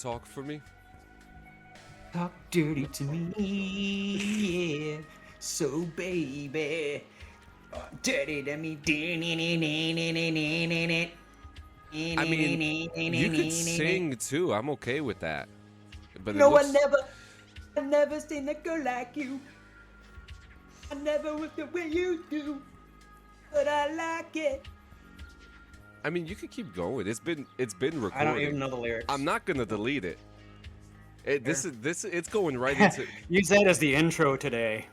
talk for me? Talk dirty to me, yeah. So baby, talk dirty to me. I mean, you could sing too. I'm okay with that. But it No, looks. I never seen a girl like you. I never was the way you do, but I like it. I mean, you could keep going. It's been I don't recording. even know the I'm lyrics. not gonna delete it. This There. is this. It's going right into. Use that as the intro today.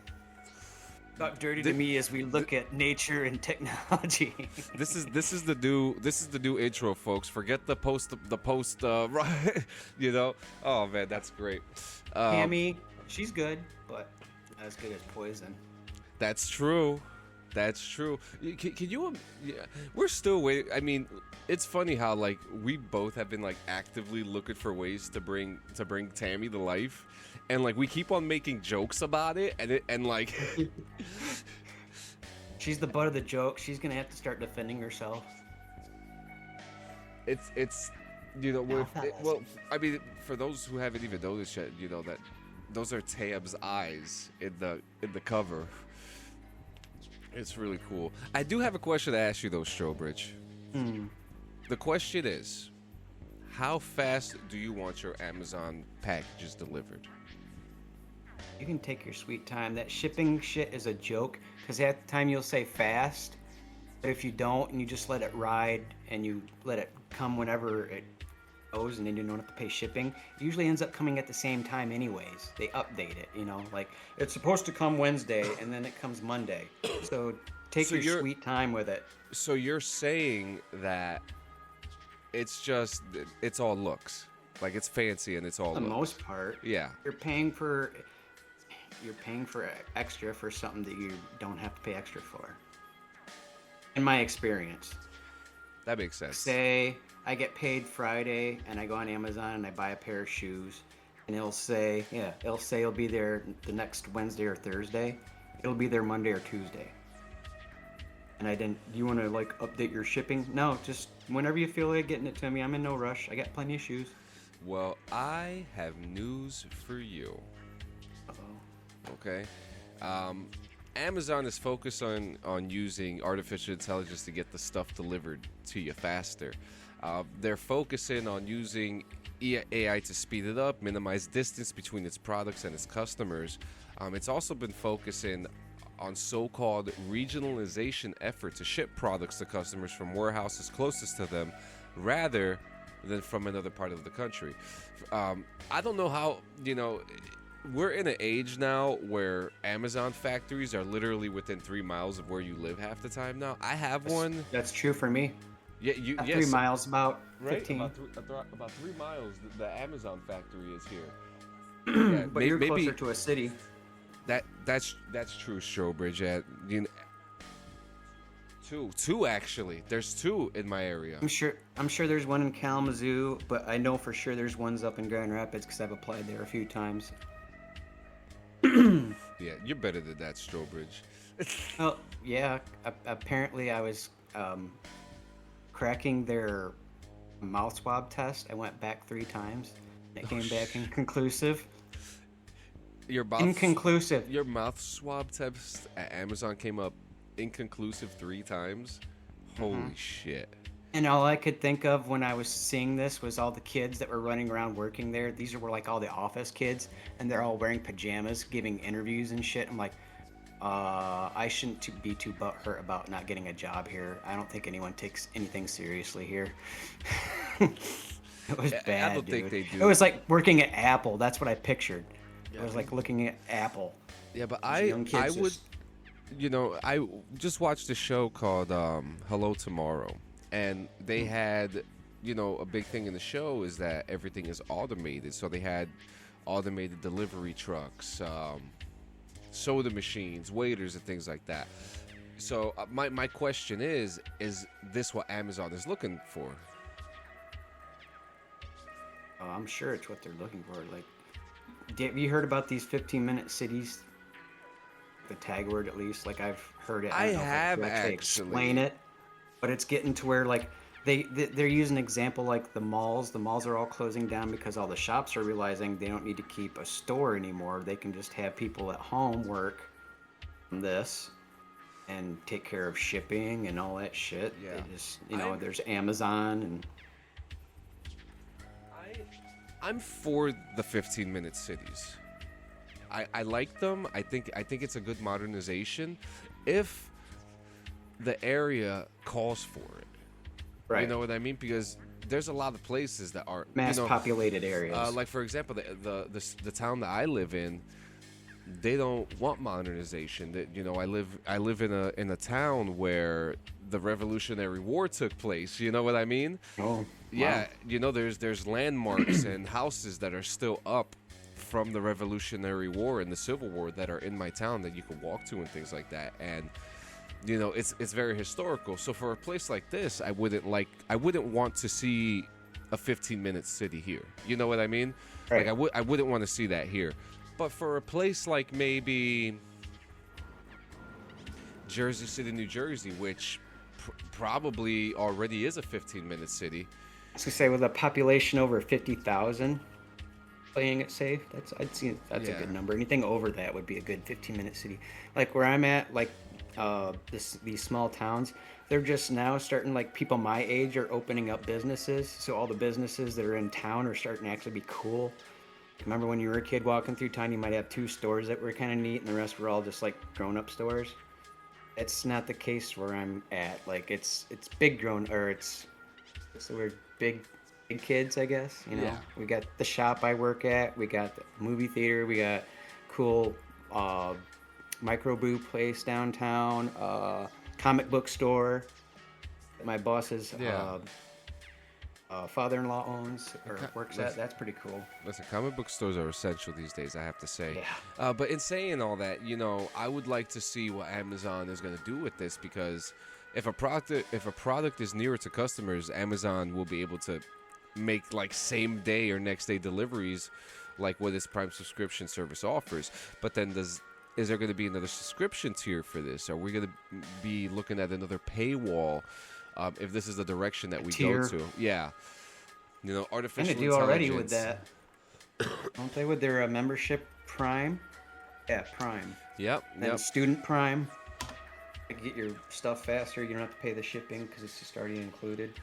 Talk dirty to This, me as we look at nature and technology. this is the new intro, folks. Forget the post. Right, you know. Oh man, that's great. Um, Hammy, she's good, but not as good as Poison. that's true. That's true. Can you? Yeah, we're still waiting. I mean, it's funny how like we both have been like actively looking for ways to bring Tammy to life, and like we keep on making jokes about it, and like She's the butt of the joke. She's gonna have to start defending herself. it's you know Now, well, I mean, for those who haven't even noticed yet, you know that those are Tam's eyes in the cover. It's really cool. I do have a question to ask you though, Strobridge. Hmm. The question is, how fast do you want your Amazon packages delivered? You can take your sweet time. That shipping shit is a joke because half the time you'll say fast, but if you don't and you just let it ride and you let it come whenever it goes and then you don't have to pay shipping, it usually ends up coming at the same time anyways. They update it, like it's supposed to come Wednesday and then it comes Monday. So take So your you're sweet time with it. so you're saying that it's all looks. Like it's fancy and it's all For the looks. most part, Yeah, you're paying for extra for something that you don't have to pay extra for. In my experience. that makes sense. Say I get paid Friday and I go on Amazon and I buy a pair of shoes and it'll be there the next Wednesday or Thursday. It'll be there Monday or Tuesday. And I didn't you want to like update your shipping? No, just whenever you feel like getting it to me. I'm in no rush. I got plenty of shoes. Well, I have news for you. Uh-oh. Okay. Amazon is focused on using artificial intelligence to get the stuff delivered to you faster. They're focusing on using AI to speed it up, minimize distance between its products and its customers. It's also been focusing on so-called regionalization effort to ship products to customers from warehouses closest to them rather than from another part of the country. I don't know how, we're in an age now where Amazon factories are literally within 3 miles of where you live half the time now. I have one. That's true for me. Yeah, At yes, 3 miles, about right? 15. About 3 miles, the Amazon factory is here. Yeah, But you're maybe closer to a city. that's true, Strobridge. Yeah, two actually. There's two in my area. I'm sure there's one in Kalamazoo, but I know for sure there's ones up in Grand Rapids because I've applied there a few times. Yeah, you're better than that, Strobridge. Oh, yeah. Apparently, I was cracking their mouth swab test. I went back 3 times. It came back inconclusive. Your mouth Inconclusive. Your mouth swab test at Amazon came up inconclusive 3 times. Holy shit. And all I could think of when I was seeing this was all the kids that were running around working there. These were like all the office kids, and they're all wearing pajamas, giving interviews and shit. I'm like, I shouldn't be too butthurt about not getting a job here. I don't think anyone takes anything seriously here. It was bad, I don't think dude. they do. It was like working at Apple. That's what I pictured. Yeah, It was like looking at Apple. Yeah, but These young I kids would, just- I just watched a show called Hello Tomorrow, and they had, a big thing in the show is that everything is automated. So they had automated delivery trucks, soda machines, waiters, and things like that. So my question is this what Amazon is looking for? Oh, I'm sure it's what they're looking for. Like, have you heard about these 15-minute cities? The tag word, at least. Like, I've heard it. I don't know if I have could actually. explain it, but it's getting to where like They're using an example like the malls. The malls are all closing down because all the shops are realizing they don't need to keep a store anymore. They can just have people at home work on this and take care of shipping and all that shit. Yeah. They just, there's Amazon and I'm for the 15-minute cities. I like them. I think it's a good modernization if the area calls for it. right. You know what I mean? Because there's a lot of places that are Mass populated areas. like for example, the town that I live in, they don't want modernization. That I live in a town where the Revolutionary War took place. You know what I mean? Oh, Yeah, wow. there's landmarks and houses that are still up from the Revolutionary War and the Civil War that are in my town that you can walk to and things like that. And it's very historical. So for a place like this, I wouldn't want to see a 15-minute city here. You know what I mean? Right. Like I wouldn't want to see that here. But for a place like maybe Jersey City, New Jersey, which probably already is a 15-minute city. I was gonna say with a population over 50,000, playing it safe. I'd see that's a Yeah. good number. Anything over that would be a good 15-minute city. Like where I'm at, like these small towns, they're just now starting. Like people my age are opening up businesses. So all the businesses that are in town are starting to actually be cool. Remember when you were a kid walking through town, you might have two stores that were kind of neat, and the rest were all just like grown-up stores. It's not the case where I'm at. Like it's big grown or it's the word big kids, I guess. Yeah. We got the shop I work at, we got the movie theater, we got cool microbrew place downtown, comic book store that my boss's Yeah. father-in-law owns or works at. listen- That's pretty cool. Listen, comic book stores are essential these days, I have to say. Yeah. But in saying all that, I would like to see what Amazon is going to do with this, because if a product is nearer to customers, Amazon will be able to make like same day or next day deliveries, like what its Prime subscription service offers. But then is there going to be another subscription tier for this? Are we going to be looking at another paywall? If this is the direction that we Tier. go to, yeah. And Artificial they do already with intelligence. that. Don't they with their membership Prime? Yeah, Prime. Yep. And Student Prime. You get your stuff faster. You don't have to pay the shipping because it's just already included.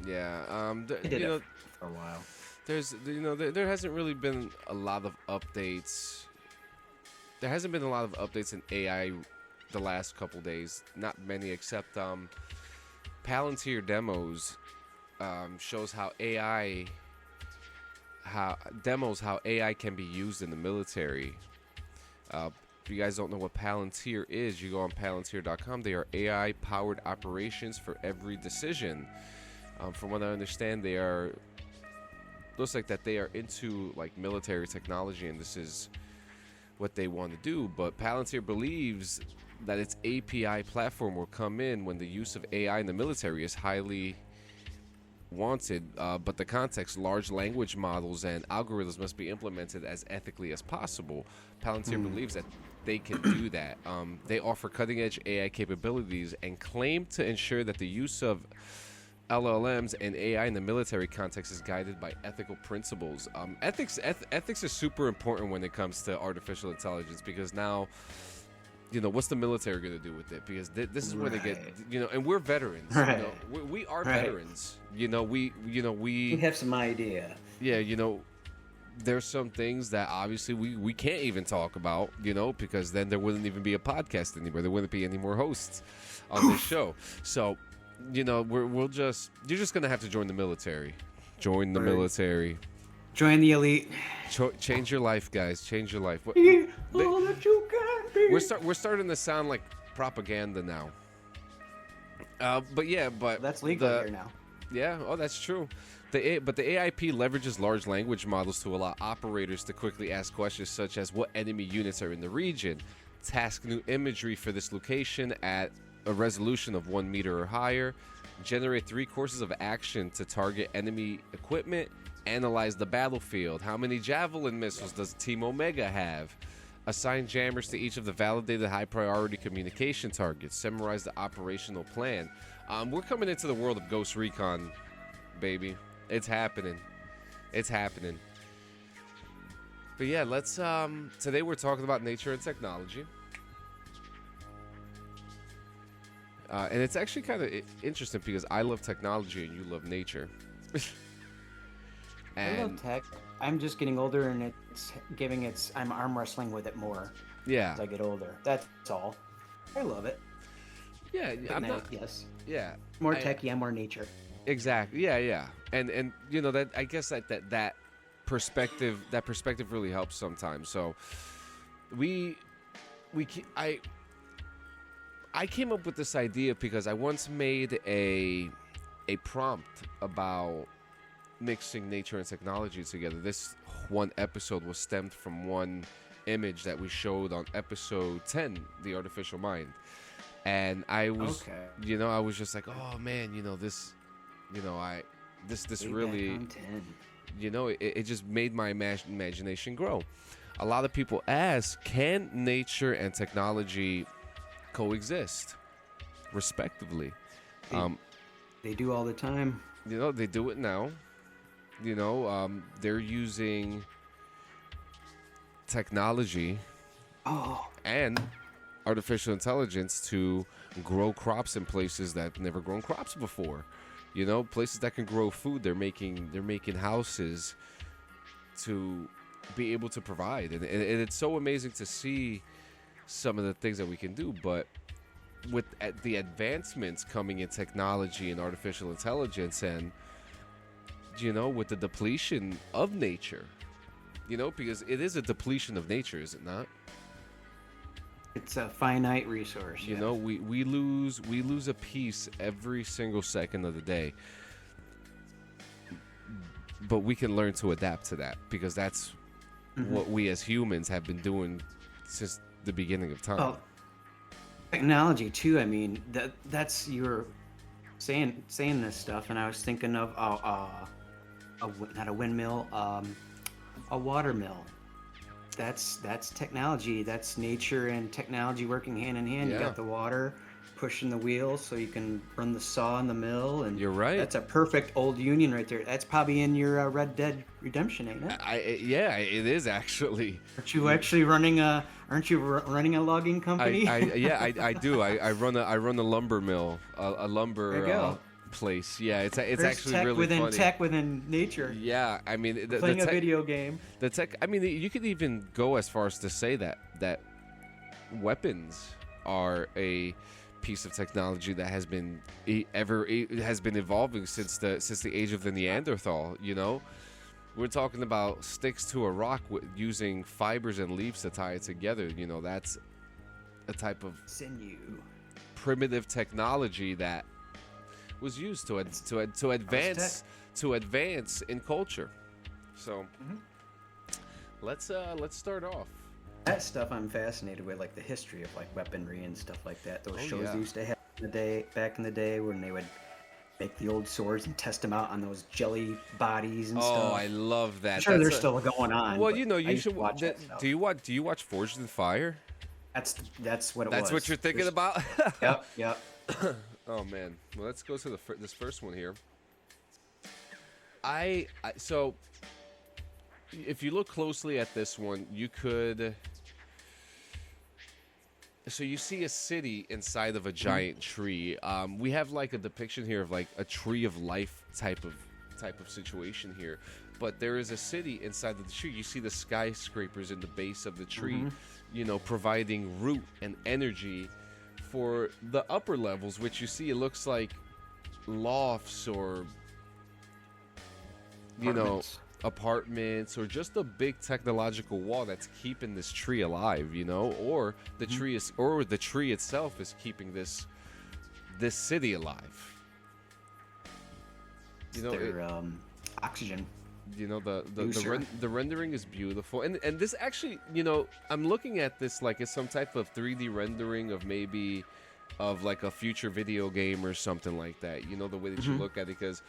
Yeah. They did it for a while. There hasn't really been a lot of updates. There hasn't been a lot of updates in AI the last couple days. Not many, except Palantir demos shows how AI can be used in the military. If you guys don't know what Palantir is, you go on Palantir.com. They are AI-powered operations for every decision. From what I understand, looks like that they are into like military technology, and this is what they want to do. But Palantir believes that its API platform will come in when the use of AI in the military is highly wanted, but the context, large language models and algorithms must be implemented as ethically as possible. Palantir believes that they can do that. They offer cutting-edge AI capabilities and claim to ensure that the use of LLMs and AI in the military context is guided by ethical principles. Ethics is super important when it comes to artificial intelligence, because now, what's the military going to do with it? Because this is where they get, and we're veterans. Right. We are Right. veterans. We You have some idea. yeah, there's some things that obviously we can't even talk about, because then there wouldn't even be a podcast anymore. There wouldn't be any more hosts on this show. So, you're just going to have to join the military. Join the Right. military. Join the elite. Change your life, guys. Change your life. All that you can be. We're starting to sound like propaganda now. But That's legal here now. Yeah, that's true. But the AIP leverages large language models to allow operators to quickly ask questions such as what enemy units are in the region, task new imagery for this location at a resolution of 1 meter or higher, generate 3 courses of action to target enemy equipment, analyze the battlefield. How many Javelin missiles does Team Omega have? Assign jammers to each of the validated high-priority communication targets. Summarize the operational plan. We're coming into the world of Ghost Recon, baby. It's happening. It's happening. But yeah, let's today we're talking about nature and technology. And it's actually kind of interesting because I love technology and you love nature. I love tech. I'm just getting older, and I'm arm wrestling with it more Yeah. as I get older. That's all. I love it. Yeah, Yes. Yeah. More techie, I'm more nature. Exactly. Yeah. And you know that I guess that perspective really helps sometimes. So I came up with this idea because I once made a prompt about mixing nature and technology together. This one episode was stemmed from one image that we showed on episode 10, The Artificial Mind. And I was, I was just like, oh man, this really, it just made my imagination grow. A lot of people ask, can nature and technology coexist respectively? They do all the time. They do it now. They're using technology and artificial intelligence to grow crops in places that have never grown crops before. Places that can grow food. They're making houses to be able to provide, and it's so amazing to see some of the things that we can do. But with the advancements coming in technology and artificial intelligence, and with the depletion of nature, because it is a depletion of nature, is it not? It's a finite resource. We lose a piece every single second of the day, but we can learn to adapt to that, because that's what we as humans have been doing since the beginning of time. Well, technology too. I mean, that's you're saying this stuff, and I was thinking of not a windmill, a water mill. That's technology. That's nature and technology working hand in hand. Yeah. You got the water pushing the wheels so you can run the saw in the mill, and you're right. That's a perfect old union right there. That's probably in your Red Dead Redemption, ain't it? Yeah, it is actually. Aren't you actually running a logging company? I do. I run a lumber mill, a lumber place. Yeah, it's There's actually tech really within funny. tech within nature. Yeah, I mean, Playing a video game. The tech. I mean, you could even go as far as to say that weapons are a piece of technology that has been evolving since the age of the Neanderthal. We're talking about sticks to a rock using fibers and leaves to tie it together. That's a type of sinew, primitive technology that was used to advance in culture. So let's start off. That stuff I'm fascinated with, like the history of like weaponry and stuff like that. Those shows they used to have back in the day when they would make the old swords and test them out on those jelly bodies and stuff. Oh, I love that. I'm sure they're still going on. Well, you should watch that. Do you watch Forged in Fire? That's what it was. That's what you're thinking about? Yep. Oh man. Well, let's go to this first one here. So if you look closely at this one, you could. So you see a city inside of a giant tree. We have like a depiction here of like a tree of life type of situation here, but there is a city inside of the tree. You see the skyscrapers in the base of the tree, providing root and energy for the upper levels, which you see it looks like lofts or apartments or just a big technological wall that's keeping this tree alive, or the tree itself is keeping this city alive. Oxygen. The rendering is beautiful, and this actually, I'm looking at this like it's some type of 3D rendering of maybe of like a future video game or something like that. The way that you look at it, because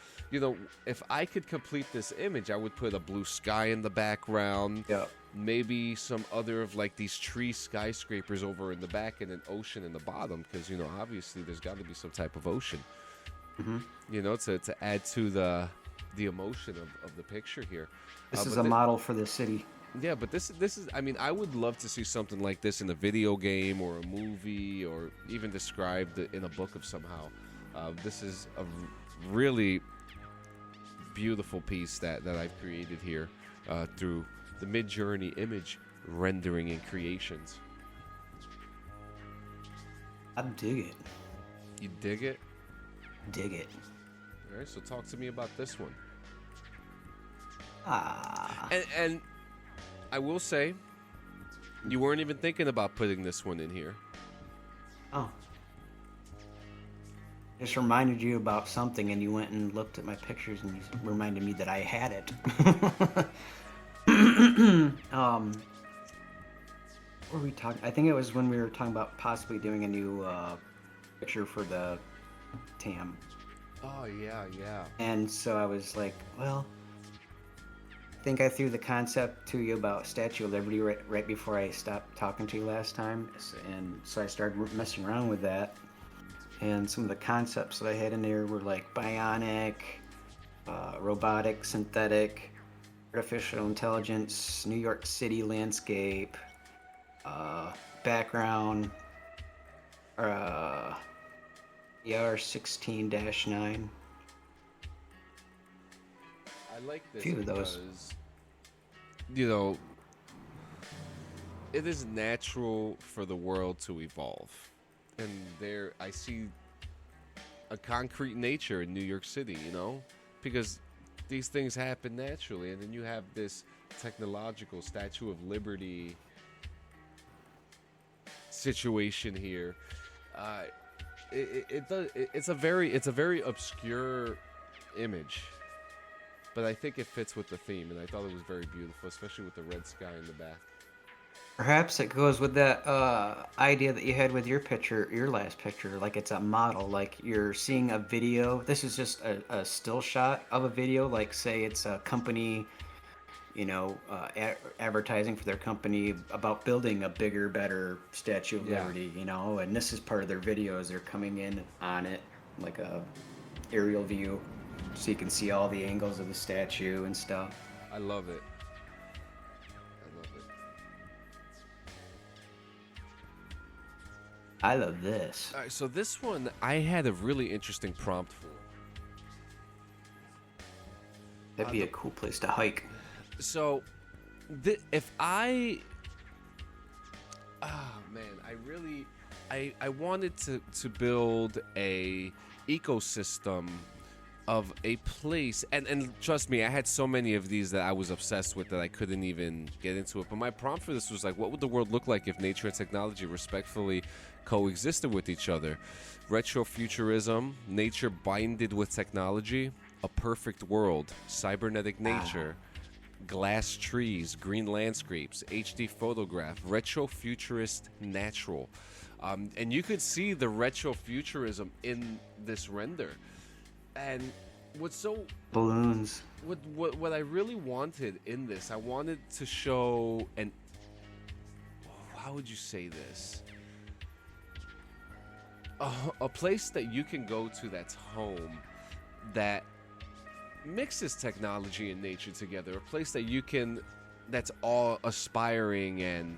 if I could complete this image, I would put a blue sky in the background. Yeah. Maybe some other of like these tree skyscrapers over in the back and an ocean in the bottom, because obviously there's got to be some type of ocean. Hmm. to add to the emotion of the picture here. This is But a model for the city. yeah, but this is. I mean, I would love to see something like this in a video game or a movie, or even described in a book of somehow. This is a really beautiful piece that I've created here through the Mid-Journey image rendering and creations. I dig it. You dig it? Dig it. All right, so talk to me about this one. Ah. And I will say, you weren't even thinking about putting this one in here. Oh. Just reminded you about something, and you went and looked at my pictures, and you reminded me that I had it. What were we talking? I think it was when we were talking about possibly doing a new picture for the TAM. Oh yeah, yeah. And so I was like, well, I think I threw the concept to you about Statue of Liberty right before I stopped talking to you last time. And so I started messing around with that. And some of the concepts that I had in there were like bionic, robotic, synthetic, artificial intelligence, New York City landscape, background, ER16-9. I like this Few of those. because, it is natural for the world to evolve. And there, I see a concrete nature in New York City, because these things happen naturally. And then you have this technological Statue of Liberty situation here. It's a very obscure image, but I think it fits with the theme, and I thought it was very beautiful, especially with the red sky in the back. Perhaps it goes with that idea that you had with your picture, your last picture, like it's a model, like you're seeing a video. This is just a still shot of a video, like say it's a company, advertising for their company about building a bigger, better Statue of Yeah. Liberty, and this is part of their videos. They're coming in on it, like a aerial view, so you can see all the angles of the statue and stuff. I love it. I love it. I love this. All right, so this one I had a really interesting prompt for. That'd be a cool place to hike. So, if I, oh man, I wanted to build a ecosystem of a place, and trust me, I had so many of these that I was obsessed with that I couldn't even get into it. But my prompt for this was like, what would the world look like if nature and technology respectfully coexisted with each other? Retrofuturism, nature binded with technology, a perfect world, cybernetic nature. Glass trees, green landscapes, HD photograph, retro-futurist natural. And you could see the retro-futurism in this render. And what's so... Balloons. What I really wanted in this, I wanted to show an... How would you say this? A place that you can go to that's home, that mixes technology and nature together, a place that that's all aspiring and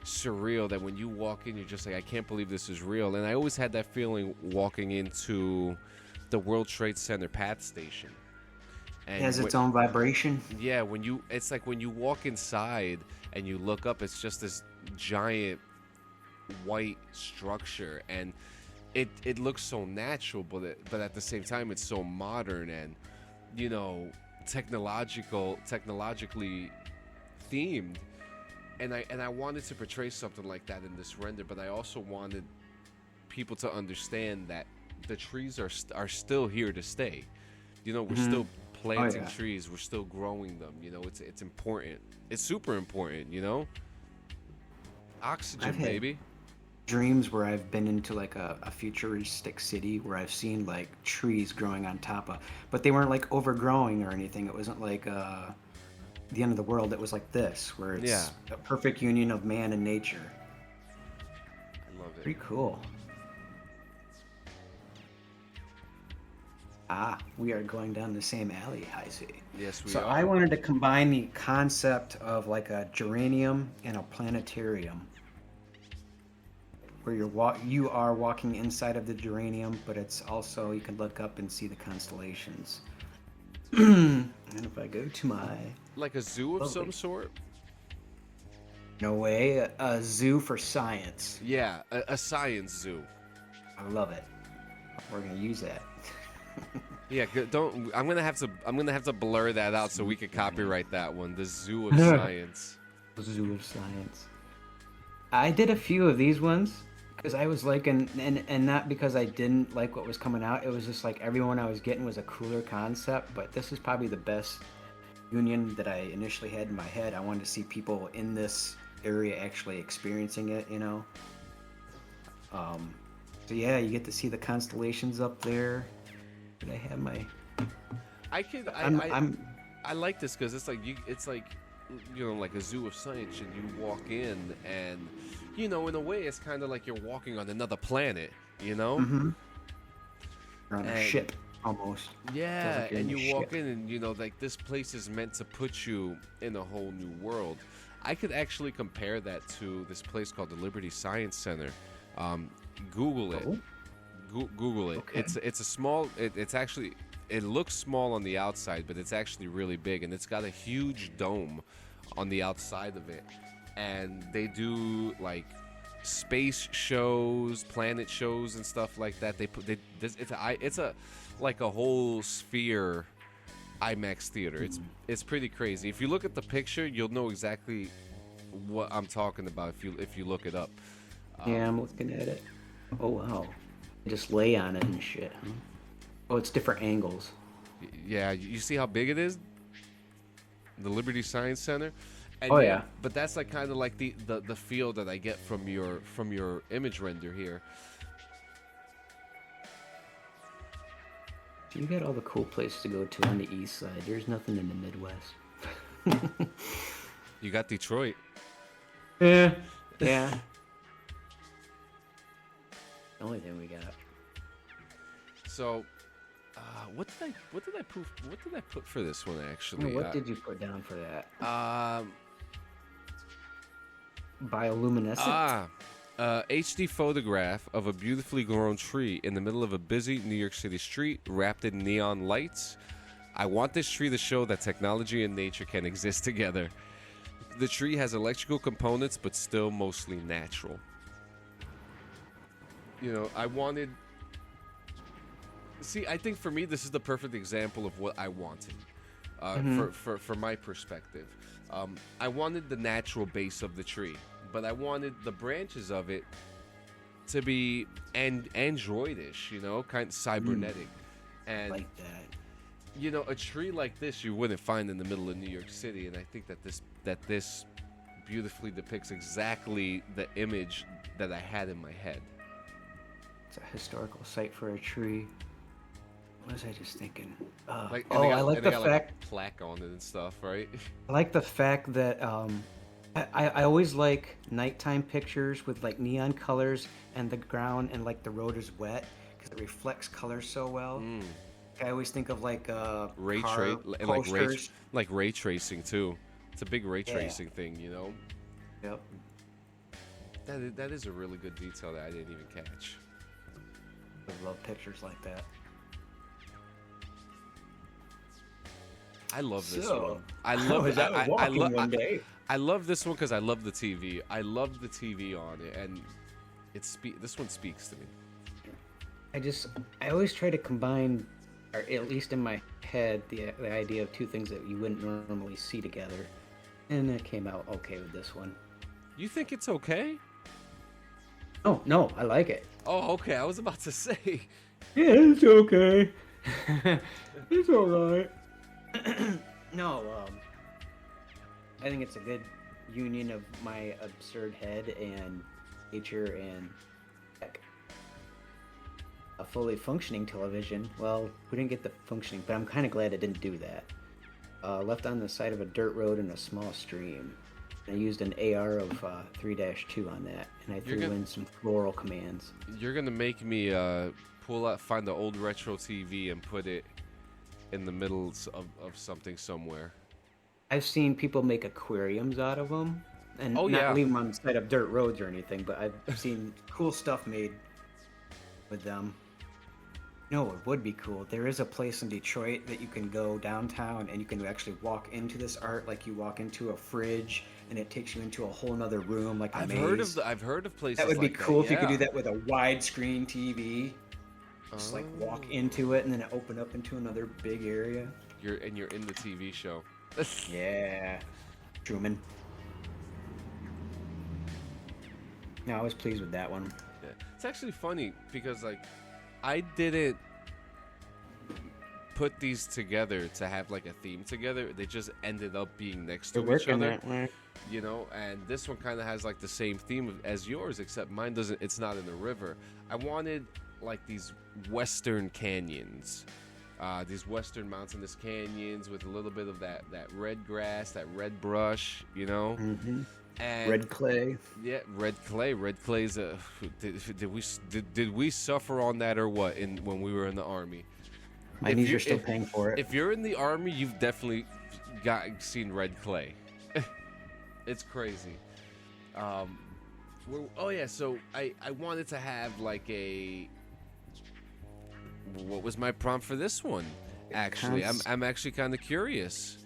surreal, that when you walk in you're just like, I can't believe this is real. And I always had that feeling walking into the World Trade Center PATH station. And it has its own vibration. Yeah, it's like when you walk inside and you look up, it's just this giant white structure, and it looks so natural, but at the same time it's so modern and technologically themed, and I wanted to portray something like that in this render, but I also wanted people to understand that the trees are still here to stay. We're still planting trees, we're still growing them. It's important. It's super important. Oxygen, baby. Dreams where I've been into like a futuristic city where I've seen like trees growing on top of, but they weren't like overgrowing or anything. It wasn't like the end of the world. It was like this, where it's a perfect union of man and nature. I love it. Pretty cool. Ah, we are going down the same alley, I see. Yes, we So I are. wanted to combine the concept of like a geranium and a planetarium, where you are walking inside of the geranium, but it's also you can look up and see the constellations. And if I go to my Like a zoo of some lovely, sort. no way, a zoo for science. Yeah, a science zoo. I love it. We're gonna use that. Yeah, don't. I'm gonna have to blur that out so we can copyright that one. The zoo of science. Zoo of science. I did a few of these ones because I was like, and not because I didn't like what was coming out. It was just like everyone I was getting was a cooler concept. But this is probably the best union that I initially had in my head. I wanted to see people in this area actually experiencing it. So yeah, you get to see the constellations up there. Did I have my? I could. I'm I like this because it's like it's like like a zoo of science, and you walk in, and in a way, it's kind of like you're walking on another planet. mm-hmm. You're on a And ship almost. Feels yeah, like you're and in a you walk ship. in, and like this place is meant to put you in a whole new world. I could actually compare that to this place called the Liberty Science Center. Um, Google it. Oh, Google it. okay. It's a small. It's actually. It looks small on the outside, but it's actually really big, and it's got a huge dome on the outside of it. And they do like space shows, planet shows, and stuff like that. It's a like a whole sphere IMAX theater. It's pretty crazy. If you look at the picture, you'll know exactly what I'm talking about if you look it up. Yeah, I'm looking at it. Oh wow. Just lay on it and shit. Huh? Oh, it's different angles. Yeah, you see how big it is? The Liberty Science Center. And Oh yeah. but that's like kind of like the feel that I get from your image render here. So you got all the cool places to go to on the east side. There's nothing in the Midwest. You got Detroit. Yeah. Yeah. The only thing we got. So, what did I put for this one actually? What did you put down for that? Um. Bioluminescent? HD photograph of a beautifully grown tree in the middle of a busy New York City street wrapped in neon lights. I want this tree to show that technology and nature can exist together. The tree has electrical components, but still mostly natural. I wanted. See, I think for me, this is the perfect example of what I wanted. For my perspective, I wanted the natural base of the tree, but I wanted the branches of it to be androidish, kind of cybernetic, and Like that. a tree like this you wouldn't find in the middle of New York City, and I think that this beautifully depicts exactly the image that I had in my head. It's a historical site for a tree. What was I just thinking? Like, I like the fact. like a plaque on it and stuff, right? I like the fact that I always like nighttime pictures with like neon colors and the ground and like the road is wet because it reflects colors so well. I always think of like ray car trace and posters. like ray tracing too. It's a big ray tracing thing, Yep. That is a really good detail that I didn't even catch. I love pictures like that. I love this So, one. I love was out walking one day. I love this one because I love the TV. I love the TV on it, and this one speaks to me. I always try to combine, or at least in my head, the idea of two things that you wouldn't normally see together, and it came out okay with this one. You think it's okay? Oh no, I like it. Oh, okay. I was about to say. Yeah, it's okay. It's all right. No, I think it's a good union of my absurd head and nature and tech. A fully functioning television. Well, we didn't get the functioning, but I'm kind of glad it didn't do that. Left on the side of a dirt road in a small stream. I used an AR of 3-2 on that, and I threw in some floral commands. You're gonna make me find the old retro TV and put it in the middle of something somewhere. I've seen people make aquariums out of them, and Oh not yeah, leave them on the side of dirt roads or anything. But I've seen cool stuff made with them. No, it would be cool. There is a place in Detroit that you can go downtown and you can actually walk into this art like you walk into a fridge, and it takes you into a whole nother room like a maze. I've heard of places That would be like cool that. if you could do Yeah. that with a widescreen TV. Just like walk Oh. into it and then it open up into another big area. You're in the TV show. Yeah, Truman. No, I was pleased with that one. Yeah. It's actually funny because like I didn't put these together to have like a theme together. They just ended up being next to They're each working other. that way. You know, and this one kind of has like the same theme as yours, except mine doesn't. It's not in the river. I wanted like these western canyons, these western mountainous canyons with a little bit of that red grass, that red brush, you know. Mm-hmm. And Red clay. yeah, red clay. Red clay's a. Did we suffer on that or what? When we were in the army. My If knees you- are still if- paying for it. If you're in the army, you've definitely seen red clay. It's crazy. Oh yeah, so I wanted to have like a. What was my prompt for this one? Actually, I'm actually kind of curious.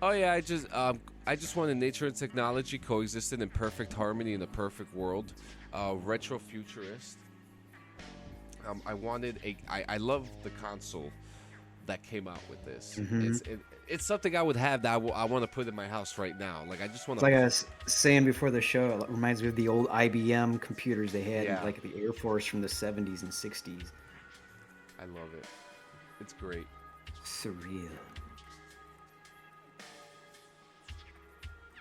Oh yeah, I just wanted nature and technology coexisting in perfect harmony in a perfect world. Retro futurist. I wanted I love the console that came out with this. It's something I would have that I want to put in my house right now. Like I just want It's like to. I was saying before the show, it reminds me of the old IBM computers they had, Yeah. like the Air Force from the 70s and 60s. I love it. It's great. Surreal.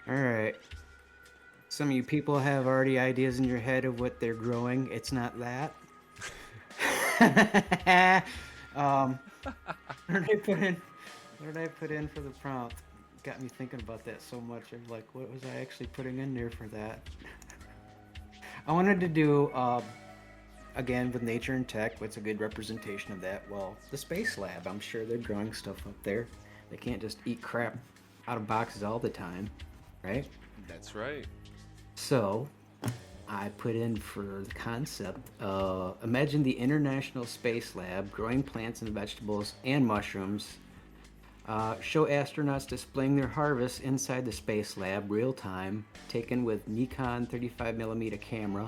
All right. Some of you people have already ideas in your head of what they're growing. It's not that. What did I put in? What did I put in for the prompt? Got me thinking about that so much. I'm like, what was I actually putting in there for that? I wanted to do, again, with nature and tech, what's a good representation of that? Well, the Space Lab. I'm sure they're growing stuff up there. They can't just eat crap out of boxes all the time, right? That's right. So, I put in for the concept, imagine the International Space Lab growing plants and vegetables and mushrooms. Show astronauts displaying their harvests inside the Space Lab real time, taken with Nikon 35mm camera,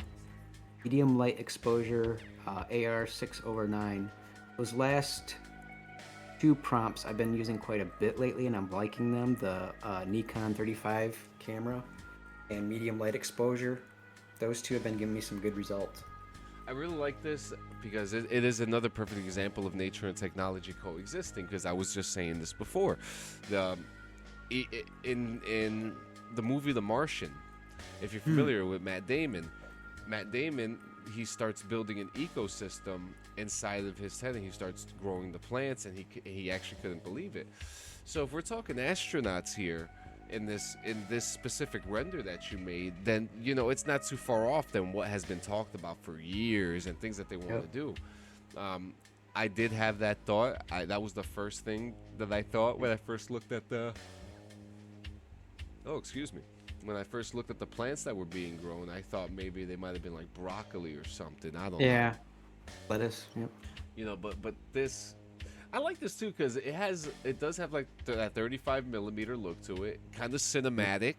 medium light exposure, AR 6/9. Those last two prompts I've been using quite a bit lately and I'm liking them, the Nikon 35 camera and medium light exposure. Those two have been giving me some good results. I really like this because it is another perfect example of nature and technology coexisting. Because I was just saying this before, in the movie The Martian, if you're familiar with Matt Damon, he starts building an ecosystem inside of his tent, and he starts growing the plants, and he actually couldn't believe it. So if we're talking astronauts here, in this specific render that you made, then it's not too far off than what has been talked about for years and things that they want to do. I did have that thought. That was the first thing that I thought when I first looked at the. Oh, excuse me. When I first looked at the plants that were being grown, I thought maybe they might have been like broccoli or something. I don't know. Yeah, lettuce. Yep. But this. I like this too because it does have like that 35mm look to it, kind of cinematic.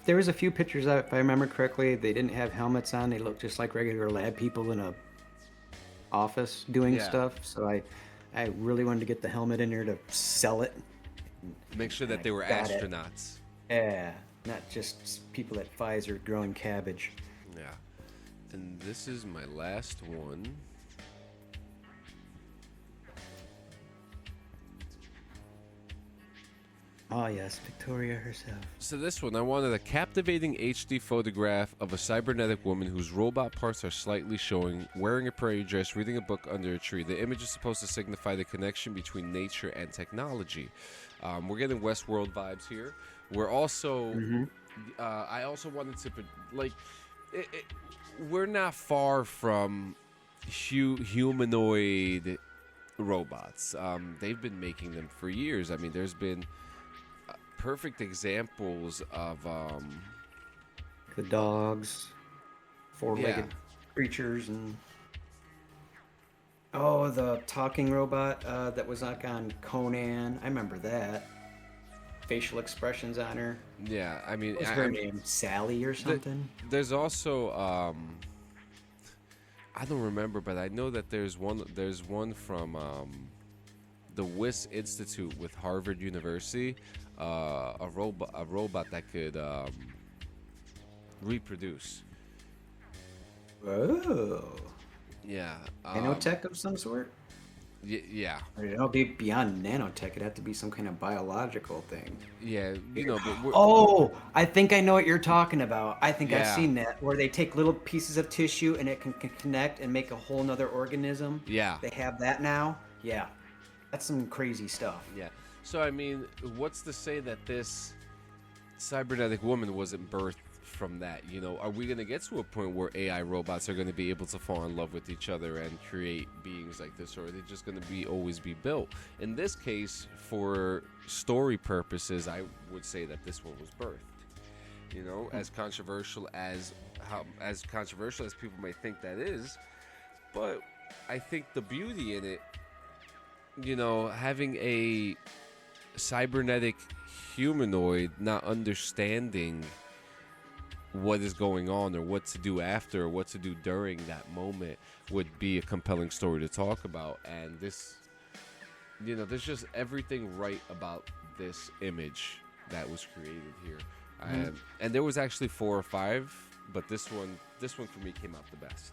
There was a few pictures of it, if I remember correctly. They didn't have helmets on. They looked just like regular lab people in a office doing stuff. So I really wanted to get the helmet in there to sell it. Make sure that they were got it. astronauts. Yeah, not just people at Pfizer growing cabbage. Yeah. And this is my last one. Oh yes, Victoria herself. So this one, I wanted a captivating HD photograph of a cybernetic woman whose robot parts are slightly showing, wearing a prairie dress, reading a book under a tree. The image is supposed to signify the connection between nature and technology. We're getting Westworld vibes here. We're also, I also wanted to, like, we're not far from humanoid robots. They've been making them for years. I mean, there's been perfect examples of The dogs, yeah, four-legged creatures, and oh, the talking robot that was like on Conan. I remember that. Facial expressions on her. yeah. I mean, What was her name? Sally or something? there's also I don't remember, but I know that there's one. There's one from the WIS Institute with Harvard University. A robot that could reproduce. Oh. Yeah. Nanotech of some sort? Yeah. Or it'll be beyond nanotech. It'd have to be some kind of biological thing. Yeah. But Oh, I think I know what you're talking about. I think I've Yeah. seen that, where they take little pieces of tissue and it can connect and make a whole nother organism. yeah. They have that now. Yeah. That's some crazy stuff. Yeah. So I mean, what's to say that this cybernetic woman wasn't birthed from that? Are we going to get to a point where AI robots are going to be able to fall in love with each other and create beings like this, or are they just going to be always be built? In this case, for story purposes, I would say that this one was birthed. As controversial as people may think that is, but I think the beauty in it, having a cybernetic humanoid not understanding what is going on or what to do after or what to do during that moment would be a compelling story to talk about. And this, there's just everything right about this image that was created here. And there was actually 4 or 5, but this one for me came out the best.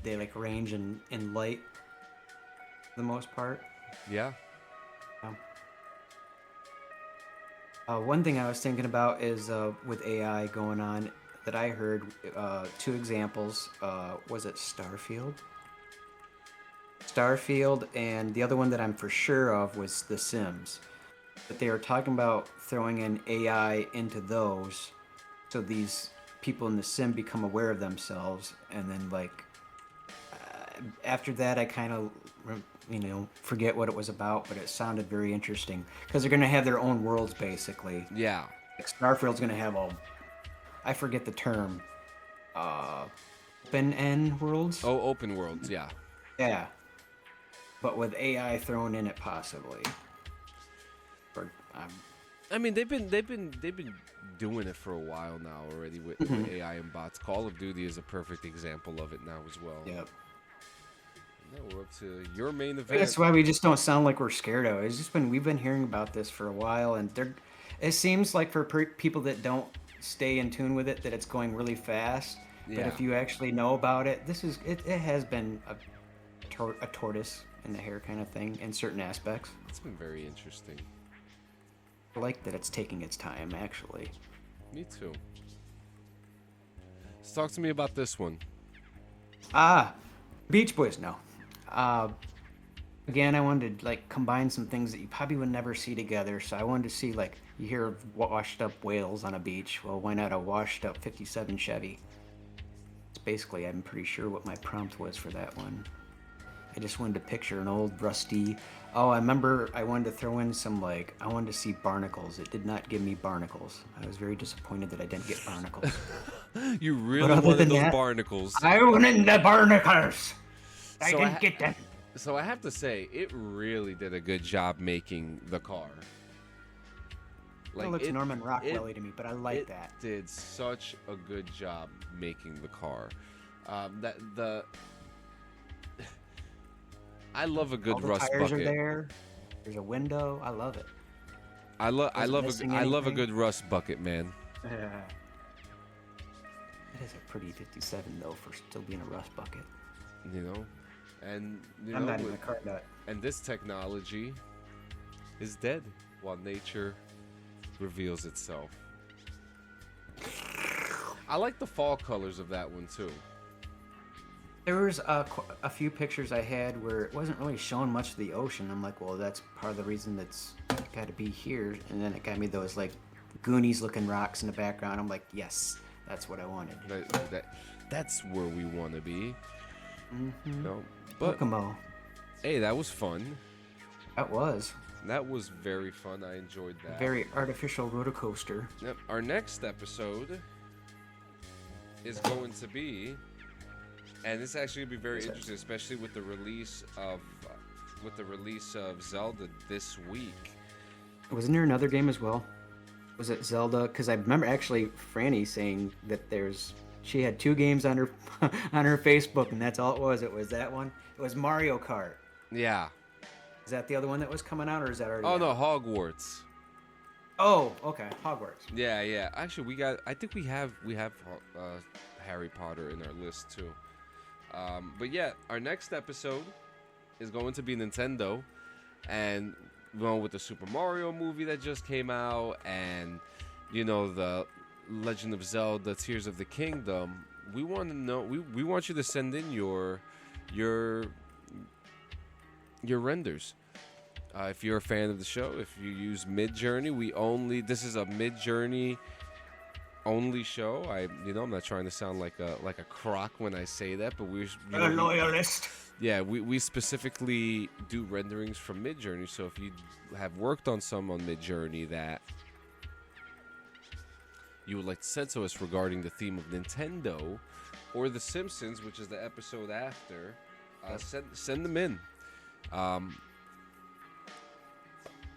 They like range in light for the most part. Yeah. One thing I was thinking about is with AI going on that I heard 2 examples. Was it Starfield? Starfield, and the other one that I'm for sure of was The Sims. But they were talking about throwing in AI into those, so these people in the sim become aware of themselves, and then after that I kind of forget what it was about, but it sounded very interesting because they're going to have their own worlds basically. Yeah. Like Starfield's going to have I forget the term, open end worlds. Oh, open worlds. Yeah. Yeah, but with AI thrown in it possibly. I mean, they've been doing it for a while now already with AI and bots. Call of Duty is a perfect example of it now as well. Yep. Now we're up to your main event. That's why we just don't sound like we're scared of it. It's just we've been hearing about this for a while, and it seems like for people that don't stay in tune with it, that it's going really fast. Yeah. But if you actually know about it, it has been a tortoise in the hair kind of thing in certain aspects. It's been very interesting. I like that it's taking its time, actually. Me too. Let's talk to me about this one. Beach Boys, no. Again, I wanted to combine some things that you probably would never see together. So I wanted to see you hear of washed up whales on a beach. Well, why not a washed up '57 Chevy? It's basically, I'm pretty sure what my prompt was for that one. I just wanted to picture an old rusty. Oh, I remember I wanted to throw in some I wanted to see barnacles. It did not give me barnacles. I was very disappointed that I didn't get barnacles. You really wanted those barnacles. I wanted the barnacles. I didn't get them. So I have to say, it really did a good job making the car. It looks Norman Rockwell-y to me, but I like that. It did such a good job making the car. I love a good All the rust tires bucket. are there. There's a window. I love it. I love a good rust bucket, man. It is a pretty 57 though for still being a rust bucket. And I'm not even a car nut. And this technology is dead while nature reveals itself. I like the fall colors of that one too. There was a few pictures I had where it wasn't really showing much of the ocean. I'm like, well, that's part of the reason that's got to be here. And then it got me those Goonies-looking rocks in the background. I'm like, yes, that's what I wanted. That's where we want to be. Mm-hmm. No, but Kokomo. hey, that was fun. That was That was very fun. I enjoyed a that. very artificial roller coaster. Yep. Our next episode is going to be, and this actually will be very interesting, especially with the release of Zelda this week. Wasn't there another game as well? Was it Zelda? Because I remember actually Franny saying that she had 2 games on her on her Facebook, and that's all it was. It was that one. It was Mario Kart. Yeah. Is that the other one that was coming out, or is that already? Oh out? no, Hogwarts. Oh, okay, Hogwarts. Yeah. Actually, I think we have Harry Potter in our list too. But yeah, our next episode is going to be Nintendo, and going with the Super Mario movie that just came out, and the Legend of Zelda: Tears of the Kingdom. We want to know. We want you to send in your renders. If you're a fan of the show, if you use Midjourney, this is a Midjourney only show. I'm not trying to sound like a crock when I say that, but we're a loyalist. Yeah, we specifically do renderings from Midjourney. So if you have worked on some on Midjourney that you would like to send to us regarding the theme of Nintendo or The Simpsons, which is the episode after, send them in.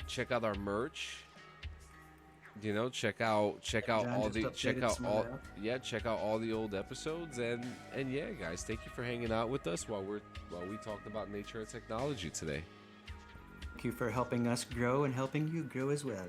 Check out our merch. Check out all the old episodes, and yeah, guys, thank you for hanging out with us while we talked about nature and technology today. Thank you for helping us grow and helping you grow as well.